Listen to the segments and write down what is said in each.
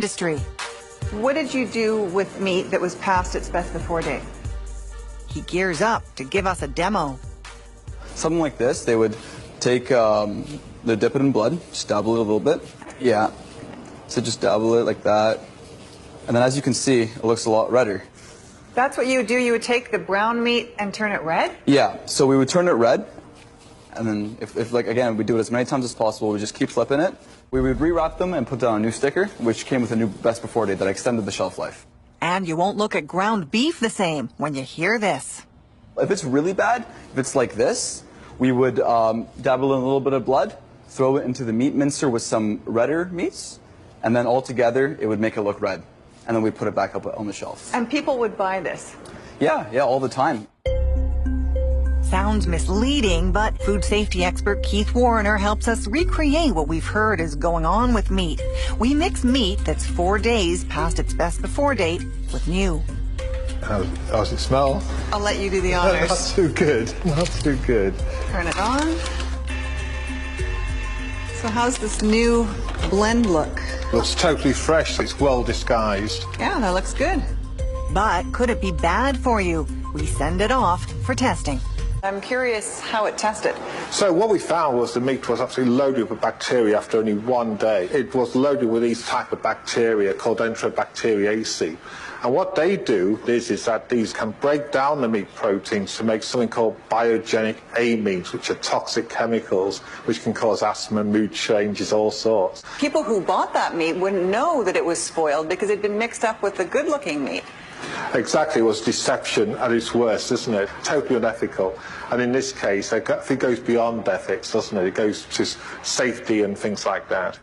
industry. What did you do with meat that was past its best before date? He gears up to give us a demo. Something like this, they would take, they dip it in blood, just dabble it a little bit. Yeah, so just dabble it like that. And then as you can see, it looks a lot redder. That's what you would do? You would take the brown meat and turn it red? Yeah, so we would turn it red. And then if like, again, we do it as many times as possible, we just keep flipping it. We would rewrap them and put down a new sticker, which came with a new best before date that extended the shelf life. And you won't look at ground beef the same when you hear this. If it's really bad, if it's like this, we would dabble in a little bit of blood, throw it into the meat mincer with some redder meats, and then all together it would make it look red. And then we put it back up on the shelf. And people would buy this? Yeah, all the time. Sounds misleading, but food safety expert Keith Warner helps us recreate what we've heard is going on with meat. We mix meat that's 4 days past its best before date with new. How does it smell? I'll let you do the honors. Not too good. Not too good. Turn it on. So how's this new blend look? Looks totally fresh. It's well disguised. Yeah, that looks good. But could it be bad for you? We send it off for testing. I'm curious how it tested. So what we found was the meat was absolutely loaded with bacteria after only 1 day. It was loaded with these type of bacteria called Enterobacteriaceae. And what they do is that these can break down the meat proteins to make something called biogenic amines, which are toxic chemicals which can cause asthma, mood changes, all sorts. People who bought that meat wouldn't know that it was spoiled because it'd been mixed up with the good-looking meat. Exactly, it was deception at its worst, isn't it? Totally unethical. And in this case, it goes beyond ethics, doesn't it? It goes to safety and things like that.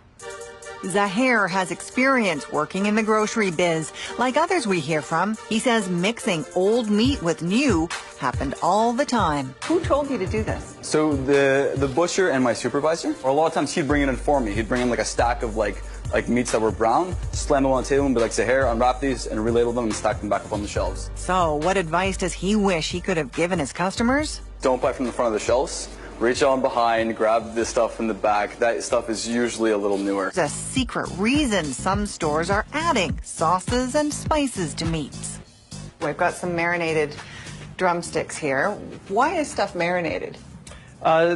Zahir has experience working in the grocery biz. Like others we hear from, he says mixing old meat with new happened all the time. Who told you to do this? So the butcher and my supervisor, or a lot of times he'd bring it in for me. He'd bring in like a stack of like meats that were brown, slam them on the table and be like, Zahir, unwrap these and relabel them and stack them back up on the shelves. So what advice does he wish he could have given his customers? Don't buy from the front of the shelves. Reach on behind, grab this stuff in the back. That stuff is usually a little newer. There's a secret reason some stores are adding sauces and spices to meats. We've got some marinated drumsticks here. Why is stuff marinated?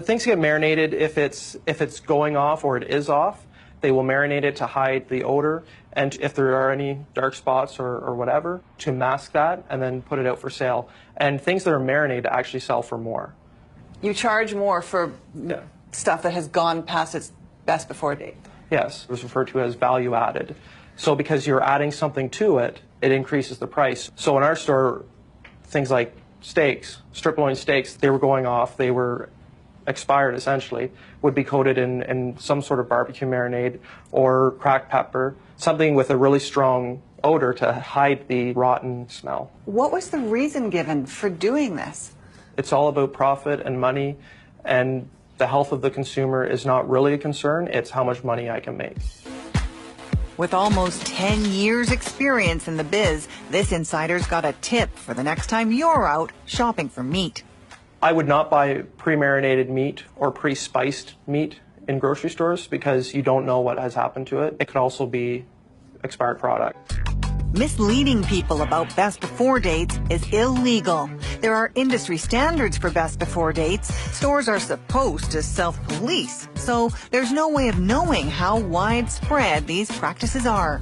Things get marinated if it's going off or it is off. They will marinate it to hide the odor, and if there are any dark spots or whatever, to mask that and then put it out for sale. And things that are marinated actually sell for more. You charge more for stuff that has gone past its best before date? Yes, it was referred to as value added. So because you're adding something to it, it increases the price. So in our store, things like steaks, strip loin steaks, they were going off, they were expired essentially, would be coated in some sort of barbecue marinade or cracked pepper, something with a really strong odor to hide the rotten smell. What was the reason given for doing this? It's all about profit and money, and the health of the consumer is not really a concern, it's how much money I can make. With almost 10 years experience in the biz, this insider's got a tip for the next time you're out shopping for meat. I would not buy pre-marinated meat or pre-spiced meat in grocery stores because you don't know what has happened to it. It could also be expired product. Misleading people about best before dates is illegal. There are industry standards for best before dates. Stores are supposed to self-police, so there's no way of knowing how widespread these practices are.